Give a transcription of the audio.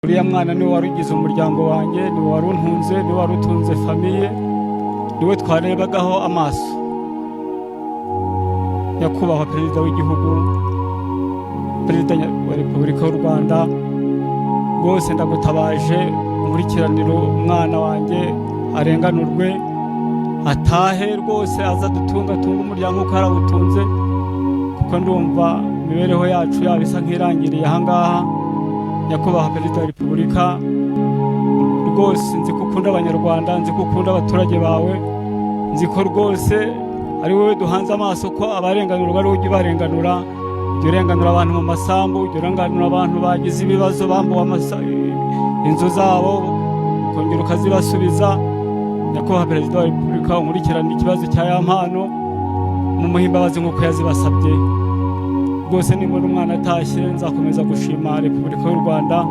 uriya mwana niwe warugize umuryango wanjye, niwe waruntunze, niwe warutunze famiye, niwe twarebagaho amaso. Nyakubahwa Perezida w'igihugu, Perezida wa Repubulika y'u Rwanda, rwose ndagutabaje umurikiraniro umwana wanjye arenganurwe, atahe rwose aza dutunga umuryango uko arawutunze, kuko ndumva imibereho yacu yaba isa nk'irangiriye ahangaha. Nyakubahwa Perezida wa Repubulika, rwose nzi ko ukunda abanyarwanda, nzi ko ukunda abaturage bawe, nzi ko rwose ari wowe duhanze amaso ko abarenganurwa ari wowe ujya ubarenganura. Ujya urenganura abantu mu masambu, ujya urenganura abantu bagize ibibazo bambuwe inzu zabo, ukongera ukazibasubiza. Nyakubahwa Perezida wa Repubulika, umurikirane ikibazo cya ya mpano mumuhe imbabazi nk'uko yazibasabye. Rwose nimba umwana atashye, nzakomeza gushima Repubulika y'u Rwanda.